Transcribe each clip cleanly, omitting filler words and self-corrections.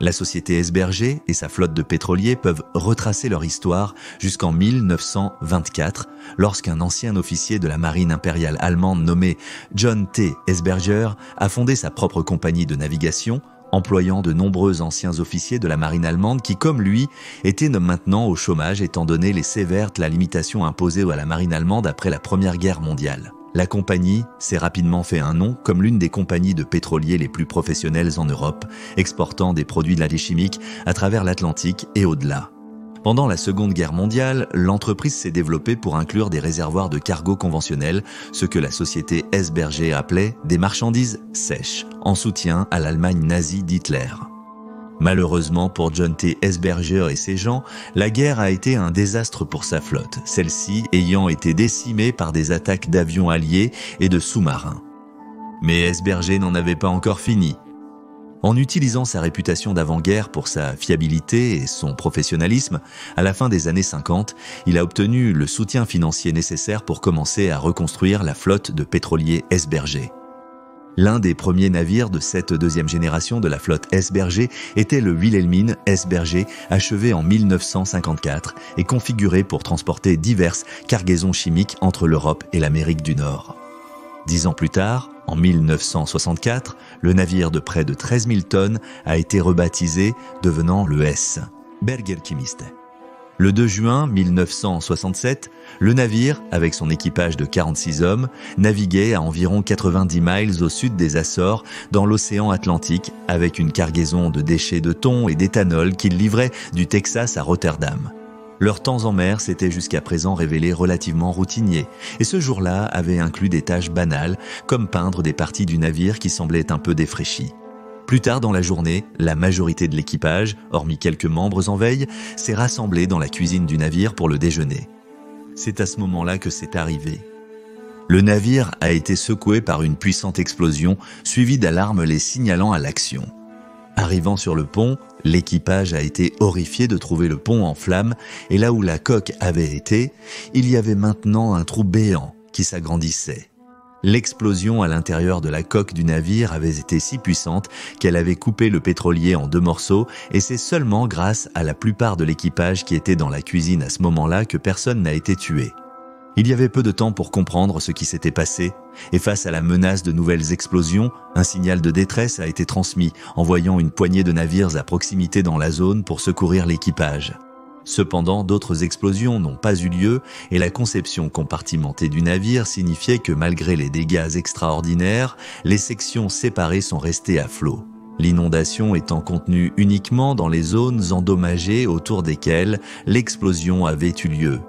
La société Esberger et sa flotte de pétroliers peuvent retracer leur histoire jusqu'en 1924, lorsqu'un ancien officier de la marine impériale allemande nommé John T. Esberger a fondé sa propre compagnie de navigation, employant de nombreux anciens officiers de la marine allemande qui, comme lui, étaient maintenant au chômage étant donné les sévères limitations imposées à la marine allemande après la Première Guerre mondiale. La compagnie s'est rapidement fait un nom comme l'une des compagnies de pétroliers les plus professionnelles en Europe, exportant des produits de la chimique à travers l'Atlantique et au-delà. Pendant la Seconde Guerre mondiale, l'entreprise s'est développée pour inclure des réservoirs de cargo conventionnels, ce que la société Esberger appelait des marchandises sèches, en soutien à l'Allemagne nazie d'Hitler. Malheureusement pour John T. Esberger et ses gens, la guerre a été un désastre pour sa flotte, celle-ci ayant été décimée par des attaques d'avions alliés et de sous-marins. Mais Esberger n'en avait pas encore fini. En utilisant sa réputation d'avant-guerre pour sa fiabilité et son professionnalisme, à la fin des années 50, il a obtenu le soutien financier nécessaire pour commencer à reconstruire la flotte de pétroliers Esberger. L'un des premiers navires de cette deuxième génération de la flotte Esberger était le Wilhelmine Esberger, achevé en 1954 et configuré pour transporter diverses cargaisons chimiques entre l'Europe et l'Amérique du Nord. 10 ans plus tard, en 1964, le navire de près de 13 000 tonnes a été rebaptisé, devenant le S. Berger-Chemiste. Le 2 juin 1967, le navire, avec son équipage de 46 hommes, naviguait à environ 90 miles au sud des Açores, dans l'océan Atlantique, avec une cargaison de déchets de thon et d'éthanol qu'il livrait du Texas à Rotterdam. Leur temps en mer s'était jusqu'à présent révélé relativement routinier, et ce jour-là avait inclus des tâches banales, comme peindre des parties du navire qui semblaient un peu défraîchies. Plus tard dans la journée, la majorité de l'équipage, hormis quelques membres en veille, s'est rassemblée dans la cuisine du navire pour le déjeuner. C'est à ce moment-là que c'est arrivé. Le navire a été secoué par une puissante explosion, suivie d'alarmes les signalant à l'action. Arrivant sur le pont, l'équipage a été horrifié de trouver le pont en flammes et là où la coque avait été, il y avait maintenant un trou béant qui s'agrandissait. L'explosion à l'intérieur de la coque du navire avait été si puissante qu'elle avait coupé le pétrolier en 2 morceaux et c'est seulement grâce à la plupart de l'équipage qui était dans la cuisine à ce moment-là que personne n'a été tué. Il y avait peu de temps pour comprendre ce qui s'était passé et face à la menace de nouvelles explosions, un signal de détresse a été transmis, envoyant une poignée de navires à proximité dans la zone pour secourir l'équipage. Cependant, d'autres explosions n'ont pas eu lieu et la conception compartimentée du navire signifiait que malgré les dégâts extraordinaires, les sections séparées sont restées à flot. L'inondation étant contenue uniquement dans les zones endommagées autour desquelles l'explosion avait eu lieu.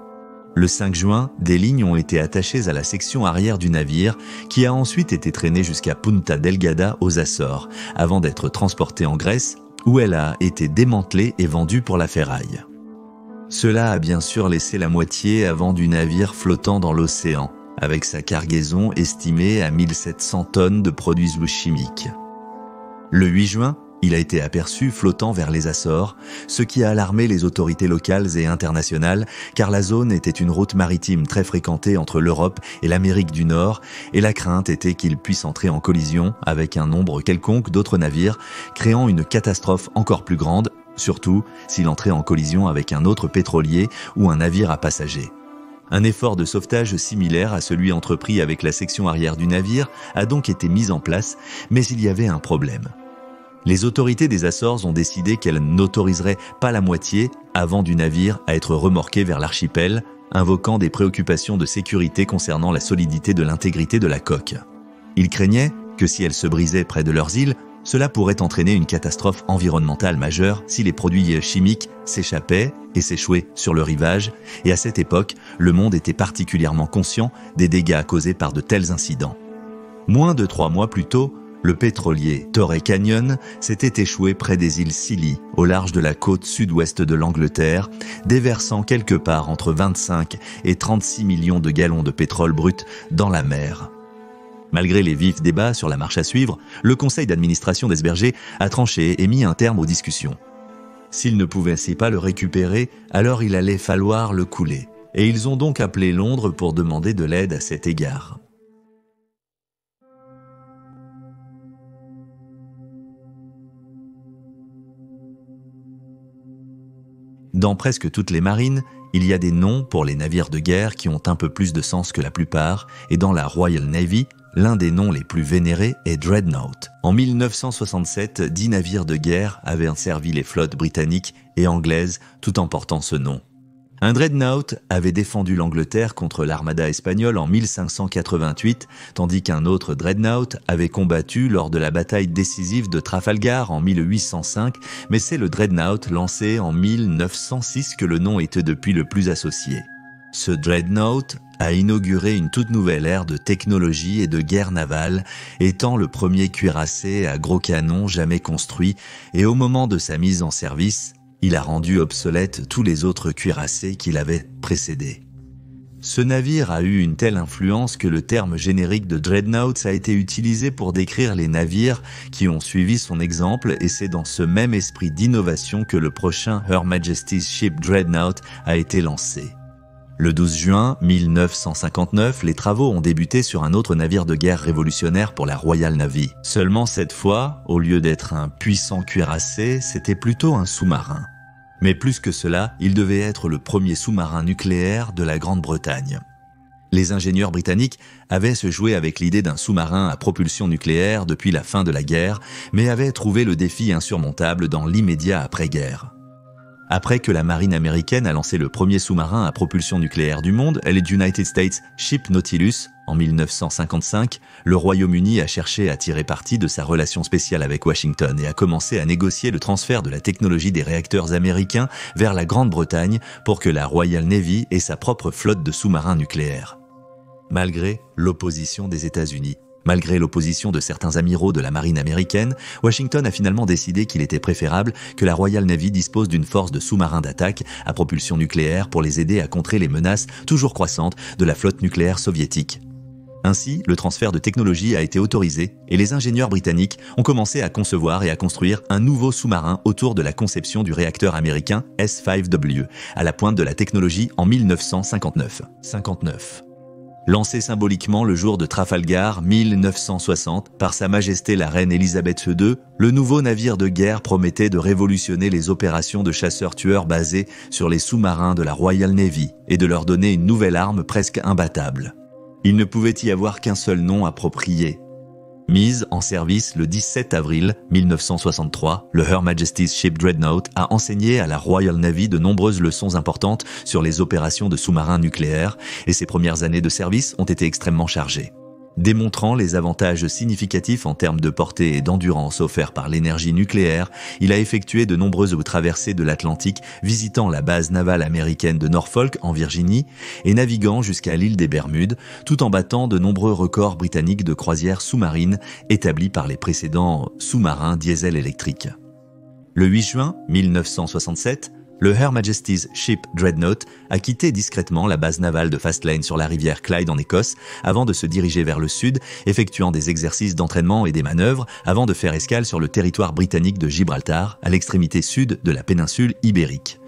Le 5 juin, des lignes ont été attachées à la section arrière du navire qui a ensuite été traînée jusqu'à Punta Delgada aux Açores avant d'être transportée en Grèce où elle a été démantelée et vendue pour la ferraille. Cela a bien sûr laissé la moitié avant du navire flottant dans l'océan, avec sa cargaison estimée à 1700 tonnes de produits chimiques. Le 8 juin, il a été aperçu flottant vers les Açores, ce qui a alarmé les autorités locales et internationales, car la zone était une route maritime très fréquentée entre l'Europe et l'Amérique du Nord, et la crainte était qu'il puisse entrer en collision avec un nombre quelconque d'autres navires, créant une catastrophe encore plus grande, surtout s'il entrait en collision avec un autre pétrolier ou un navire à passagers. Un effort de sauvetage similaire à celui entrepris avec la section arrière du navire a donc été mis en place, mais il y avait un problème. Les autorités des Açores ont décidé qu'elles n'autoriseraient pas la moitié avant du navire à être remorqué vers l'archipel, invoquant des préoccupations de sécurité concernant la solidité de l'intégrité de la coque. Ils craignaient que si elle se brisait près de leurs îles, cela pourrait entraîner une catastrophe environnementale majeure si les produits chimiques s'échappaient et s'échouaient sur le rivage, et à cette époque, le monde était particulièrement conscient des dégâts causés par de tels incidents. Moins de 3 mois plus tôt, le pétrolier Torrey Canyon s'était échoué près des îles Scilly, au large de la côte sud-ouest de l'Angleterre, déversant quelque part entre 25 et 36 millions de gallons de pétrole brut dans la mer. Malgré les vifs débats sur la marche à suivre, le conseil d'administration d'Esberger a tranché et mis un terme aux discussions. S'ils ne pouvaient pas le récupérer, alors il allait falloir le couler. Et ils ont donc appelé Londres pour demander de l'aide à cet égard. Dans presque toutes les marines, il y a des noms pour les navires de guerre qui ont un peu plus de sens que la plupart, et dans la Royal Navy, l'un des noms les plus vénérés est Dreadnought. En 1967, 10 navires de guerre avaient servi les flottes britanniques et anglaises tout en portant ce nom. Un Dreadnought avait défendu l'Angleterre contre l'armada espagnole en 1588, tandis qu'un autre Dreadnought avait combattu lors de la bataille décisive de Trafalgar en 1805, mais c'est le Dreadnought lancé en 1906 que le nom était depuis le plus associé. Ce Dreadnought a inauguré une toute nouvelle ère de technologie et de guerre navale, étant le premier cuirassé à gros canons jamais construit, et au moment de sa mise en service, il a rendu obsolètes tous les autres cuirassés qui l'avaient précédé. Ce navire a eu une telle influence que le terme générique de Dreadnought a été utilisé pour décrire les navires qui ont suivi son exemple, et c'est dans ce même esprit d'innovation que le prochain Her Majesty's Ship Dreadnought a été lancé. Le 12 juin 1959, les travaux ont débuté sur un autre navire de guerre révolutionnaire pour la Royal Navy. Seulement cette fois, au lieu d'être un puissant cuirassé, c'était plutôt un sous-marin. Mais plus que cela, il devait être le premier sous-marin nucléaire de la Grande-Bretagne. Les ingénieurs britanniques avaient se joué avec l'idée d'un sous-marin à propulsion nucléaire depuis la fin de la guerre, mais avaient trouvé le défi insurmontable dans l'immédiat après-guerre. Après que la marine américaine a lancé le premier sous-marin à propulsion nucléaire du monde, les United States Ship Nautilus, en 1955, le Royaume-Uni a cherché à tirer parti de sa relation spéciale avec Washington et a commencé à négocier le transfert de la technologie des réacteurs américains vers la Grande-Bretagne pour que la Royal Navy ait sa propre flotte de sous-marins nucléaires. Malgré l'opposition des États-Unis, malgré l'opposition de certains amiraux de la marine américaine, Washington a finalement décidé qu'il était préférable que la Royal Navy dispose d'une force de sous-marins d'attaque à propulsion nucléaire pour les aider à contrer les menaces toujours croissantes de la flotte nucléaire soviétique. Ainsi, le transfert de technologie a été autorisé et les ingénieurs britanniques ont commencé à concevoir et à construire un nouveau sous-marin autour de la conception du réacteur américain S-5W, à la pointe de la technologie en 1959. Lancé symboliquement le jour de Trafalgar 1960 par Sa Majesté la Reine Elisabeth II, le nouveau navire de guerre promettait de révolutionner les opérations de chasseurs-tueurs basées sur les sous-marins de la Royal Navy et de leur donner une nouvelle arme presque imbattable. Il ne pouvait y avoir qu'un seul nom approprié. Mise en service le 17 avril 1963, le Her Majesty's Ship Dreadnought a enseigné à la Royal Navy de nombreuses leçons importantes sur les opérations de sous-marins nucléaires et ses premières années de service ont été extrêmement chargées. Démontrant les avantages significatifs en termes de portée et d'endurance offerts par l'énergie nucléaire, il a effectué de nombreuses traversées de l'Atlantique, visitant la base navale américaine de Norfolk en Virginie et naviguant jusqu'à l'île des Bermudes, tout en battant de nombreux records britanniques de croisière sous-marine établis par les précédents sous-marins diesel électriques. Le 8 juin 1967, le Her Majesty's Ship Dreadnought a quitté discrètement la base navale de Fastlane sur la rivière Clyde en Écosse avant de se diriger vers le sud, effectuant des exercices d'entraînement et des manœuvres avant de faire escale sur le territoire britannique de Gibraltar, à l'extrémité sud de la péninsule ibérique.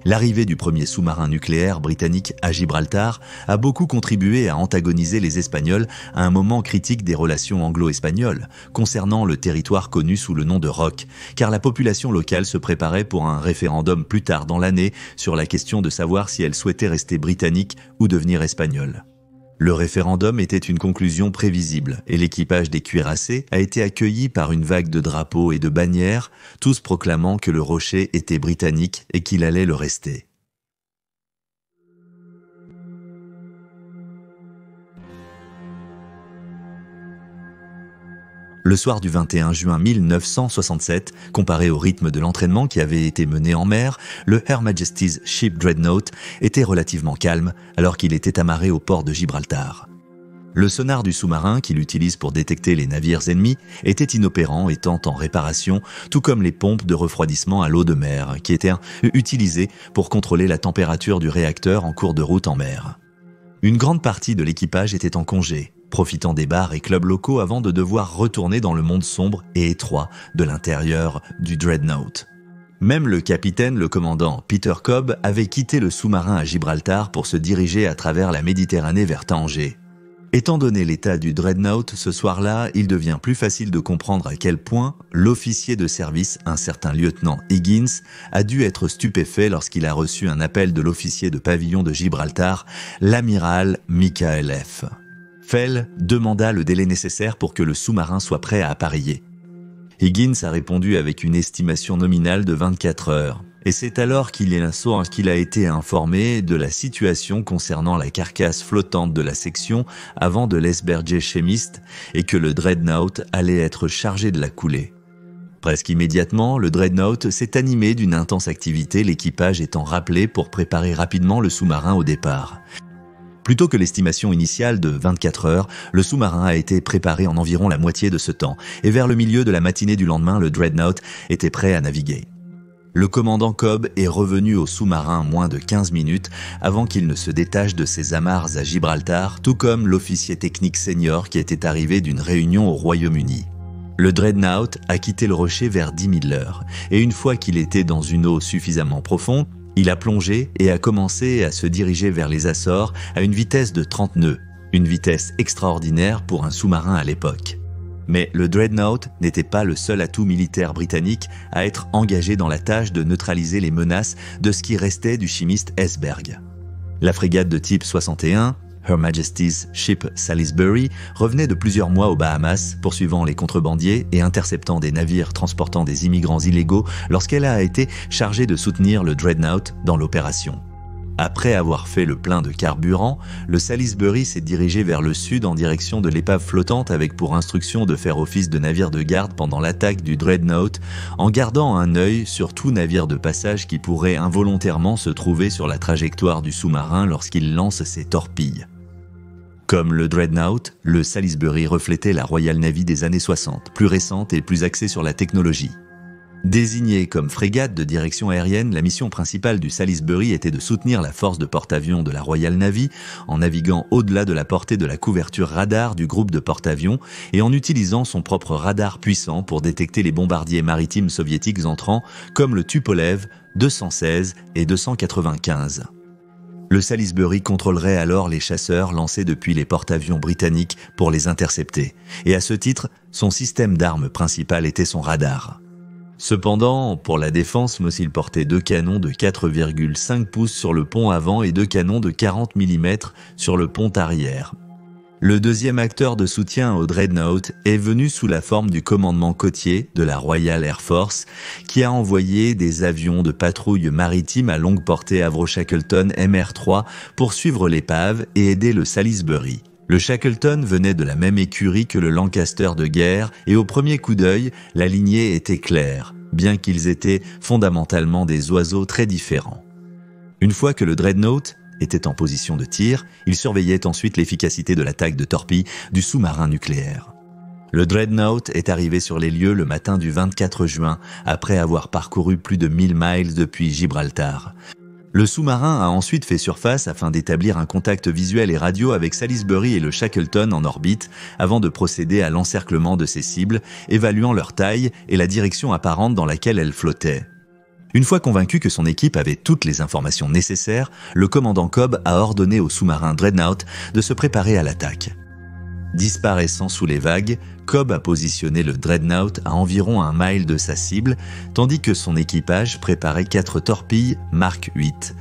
L'arrivée du premier sous-marin nucléaire britannique à Gibraltar a beaucoup contribué à antagoniser les Espagnols à un moment critique des relations anglo-espagnoles, concernant le territoire connu sous le nom de Rock, car la population locale se préparait pour un référendum plus tard dans l'année sur la question de savoir si elle souhaitait rester britannique ou devenir espagnole. Le référendum était une conclusion prévisible et l'équipage des cuirassés a été accueilli par une vague de drapeaux et de bannières, tous proclamant que le rocher était britannique et qu'il allait le rester. Le soir du 21 juin 1967, comparé au rythme de l'entraînement qui avait été mené en mer, le Her Majesty's Ship Dreadnought était relativement calme alors qu'il était amarré au port de Gibraltar. Le sonar du sous-marin qu'il utilise pour détecter les navires ennemis était inopérant, étant en réparation, tout comme les pompes de refroidissement à l'eau de mer qui étaient utilisées pour contrôler la température du réacteur en cours de route en mer. Une grande partie de l'équipage était en congé, profitant des bars et clubs locaux avant de devoir retourner dans le monde sombre et étroit de l'intérieur du Dreadnought. Même le capitaine, le commandant Peter Cobb, avait quitté le sous-marin à Gibraltar pour se diriger à travers la Méditerranée vers Tanger. Étant donné l'état du Dreadnought, ce soir-là, il devient plus facile de comprendre à quel point l'officier de service, un certain lieutenant Higgins, a dû être stupéfait lorsqu'il a reçu un appel de l'officier de pavillon de Gibraltar, l'amiral Michael F. Fell demanda le délai nécessaire pour que le sous-marin soit prêt à appareiller. Higgins a répondu avec une estimation nominale de 24 heures. Et c'est alors qu'il a été informé de la situation concernant la carcasse flottante de la section avant de l'esberger chimiste et que le Dreadnought allait être chargé de la couler. Presque immédiatement, le Dreadnought s'est animé d'une intense activité, l'équipage étant rappelé pour préparer rapidement le sous-marin au départ. Plutôt que l'estimation initiale de 24 heures, le sous-marin a été préparé en environ la moitié de ce temps, et vers le milieu de la matinée du lendemain, le Dreadnought était prêt à naviguer. Le commandant Cobb est revenu au sous-marin moins de 15 minutes avant qu'il ne se détache de ses amarres à Gibraltar, tout comme l'officier technique senior qui était arrivé d'une réunion au Royaume-Uni. Le Dreadnought a quitté le rocher vers 10 000 l'heure, et une fois qu'il était dans une eau suffisamment profonde, il a plongé et a commencé à se diriger vers les Açores à une vitesse de 30 nœuds, une vitesse extraordinaire pour un sous-marin à l'époque. Mais le Dreadnought n'était pas le seul atout militaire britannique à être engagé dans la tâche de neutraliser les menaces de ce qui restait du chimiste Esberg. La frégate de type 61, Her Majesty's Ship Salisbury, revenait de plusieurs mois aux Bahamas, poursuivant les contrebandiers et interceptant des navires transportant des immigrants illégaux lorsqu'elle a été chargée de soutenir le Dreadnought dans l'opération. Après avoir fait le plein de carburant, le Salisbury s'est dirigé vers le sud en direction de l'épave flottante avec pour instruction de faire office de navire de garde pendant l'attaque du Dreadnought, en gardant un œil sur tout navire de passage qui pourrait involontairement se trouver sur la trajectoire du sous-marin lorsqu'il lance ses torpilles. Comme le Dreadnought, le Salisbury reflétait la Royal Navy des années 60, plus récente et plus axée sur la technologie. Désignée comme frégate de direction aérienne, la mission principale du Salisbury était de soutenir la force de porte-avions de la Royal Navy en naviguant au-delà de la portée de la couverture radar du groupe de porte-avions et en utilisant son propre radar puissant pour détecter les bombardiers maritimes soviétiques entrants comme le Tupolev 216 et 295. Le Salisbury contrôlerait alors les chasseurs lancés depuis les porte-avions britanniques pour les intercepter, et à ce titre, son système d'armes principal était son radar. Cependant, pour la défense, il portait 2 canons de 4,5 pouces sur le pont avant et 2 canons de 40 mm sur le pont arrière. Le deuxième acteur de soutien au Dreadnought est venu sous la forme du commandement côtier de la Royal Air Force, qui a envoyé des avions de patrouille maritime à longue portée Avro Shackleton MR3 pour suivre l'épave et aider le Salisbury. Le Shackleton venait de la même écurie que le Lancaster de guerre et au premier coup d'œil, la lignée était claire, bien qu'ils étaient fondamentalement des oiseaux très différents. Une fois que le Dreadnought était en position de tir, il surveillait ensuite l'efficacité de l'attaque de torpilles du sous-marin nucléaire. Le Dreadnought est arrivé sur les lieux le matin du 24 juin, après avoir parcouru plus de 1000 miles depuis Gibraltar. Le sous-marin a ensuite fait surface afin d'établir un contact visuel et radio avec Salisbury et le Shackleton en orbite avant de procéder à l'encerclement de ses cibles, évaluant leur taille et la direction apparente dans laquelle elles flottaient. Une fois convaincu que son équipe avait toutes les informations nécessaires, le commandant Cobb a ordonné au sous-marin Dreadnought de se préparer à l'attaque. Disparaissant sous les vagues, Cobb a positionné le Dreadnought à environ 1 mile de sa cible, tandis que son équipage préparait 4 torpilles Mark 8.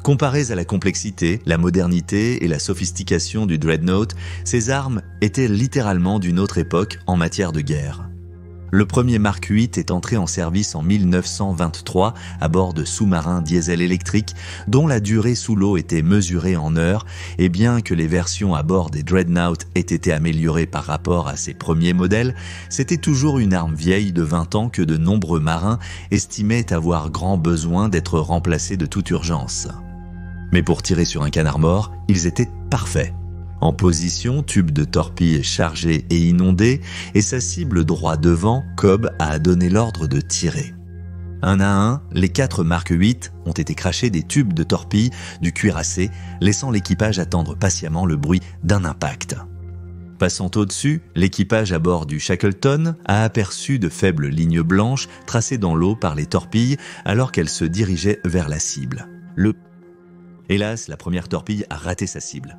Comparées à la complexité, la modernité et la sophistication du Dreadnought, ces armes étaient littéralement d'une autre époque en matière de guerre. Le premier Mark 8 est entré en service en 1923 à bord de sous-marins diesel électriques dont la durée sous l'eau était mesurée en heures et bien que les versions à bord des Dreadnought aient été améliorées par rapport à ces premiers modèles, c'était toujours une arme vieille de 20 ans que de nombreux marins estimaient avoir grand besoin d'être remplacés de toute urgence. Mais pour tirer sur un canard mort, ils étaient parfaits. En position, tube de torpille chargé et inondé, et sa cible droit devant, Cobb a donné l'ordre de tirer. Un à un, les 4 Mark 8 ont été crachés des tubes de torpille du cuirassé, laissant l'équipage attendre patiemment le bruit d'un impact. Passant au-dessus, l'équipage à bord du Shackleton a aperçu de faibles lignes blanches tracées dans l'eau par les torpilles alors qu'elles se dirigeaient vers la cible. Hélas, la première torpille a raté sa cible.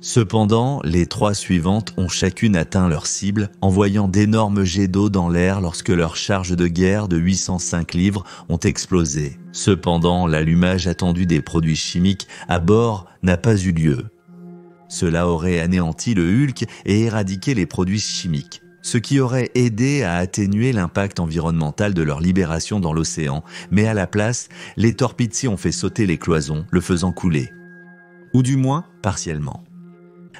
Cependant, les 3 suivantes ont chacune atteint leur cible, envoyant d'énormes jets d'eau dans l'air lorsque leurs charges de guerre de 805 livres ont explosé. Cependant, l'allumage attendu des produits chimiques à bord n'a pas eu lieu. Cela aurait anéanti le Hulk et éradiqué les produits chimiques, ce qui aurait aidé à atténuer l'impact environnemental de leur libération dans l'océan, mais à la place, les torpilles ont fait sauter les cloisons, le faisant couler. Ou du moins, partiellement.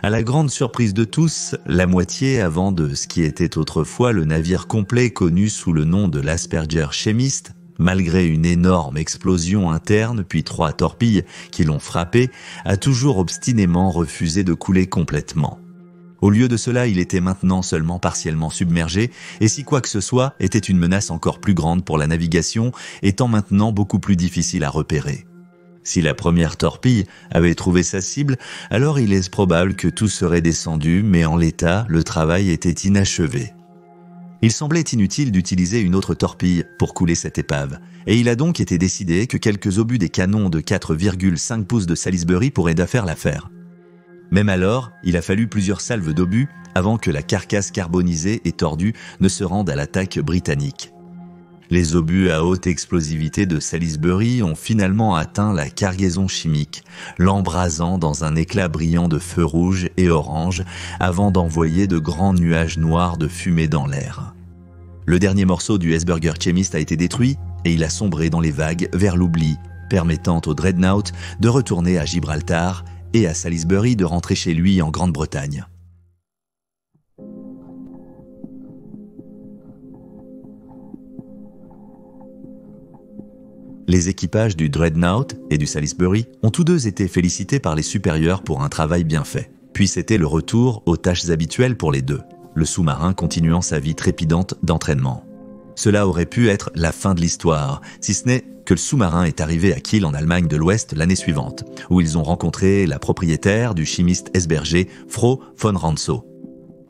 À la grande surprise de tous, la moitié avant de ce qui était autrefois le navire complet connu sous le nom de l'Asperger Chemist, malgré une énorme explosion interne puis 3 torpilles qui l'ont frappé, a toujours obstinément refusé de couler complètement. Au lieu de cela, il était maintenant seulement partiellement submergé, et si quoi que ce soit était une menace encore plus grande pour la navigation, étant maintenant beaucoup plus difficile à repérer. Si la première torpille avait trouvé sa cible, alors il est probable que tout serait descendu, mais en l'état, le travail était inachevé. Il semblait inutile d'utiliser une autre torpille pour couler cette épave, et il a donc été décidé que quelques obus des canons de 4,5 pouces de Salisbury pourraient faire l'affaire. Même alors, il a fallu plusieurs salves d'obus avant que la carcasse carbonisée et tordue ne se rende à l'attaque britannique. Les obus à haute explosivité de Salisbury ont finalement atteint la cargaison chimique, l'embrasant dans un éclat brillant de feu rouge et orange avant d'envoyer de grands nuages noirs de fumée dans l'air. Le dernier morceau du Asperger Chemist a été détruit et il a sombré dans les vagues vers l'oubli, permettant au Dreadnought de retourner à Gibraltar et à Salisbury de rentrer chez lui en Grande-Bretagne. Les équipages du Dreadnought et du Salisbury ont tous deux été félicités par les supérieurs pour un travail bien fait. Puis c'était le retour aux tâches habituelles pour les deux, le sous-marin continuant sa vie trépidante d'entraînement. Cela aurait pu être la fin de l'histoire, si ce n'est que le sous-marin est arrivé à Kiel en Allemagne de l'Ouest l'année suivante, où ils ont rencontré la propriétaire du chimiste Esberger, Frau von Rantzau.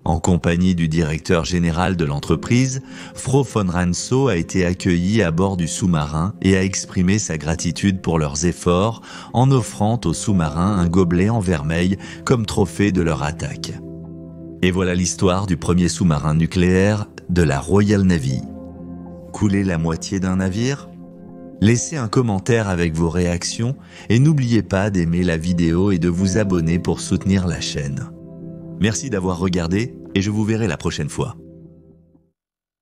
En compagnie du directeur général de l'entreprise, Frau von Rantzau a été accueilli à bord du sous-marin et a exprimé sa gratitude pour leurs efforts en offrant au sous-marin un gobelet en vermeil comme trophée de leur attaque. Et voilà l'histoire du premier sous-marin nucléaire de la Royal Navy. Couler la moitié d'un navire ? Laissez un commentaire avec vos réactions et n'oubliez pas d'aimer la vidéo et de vous abonner pour soutenir la chaîne. Merci d'avoir regardé et je vous verrai la prochaine fois.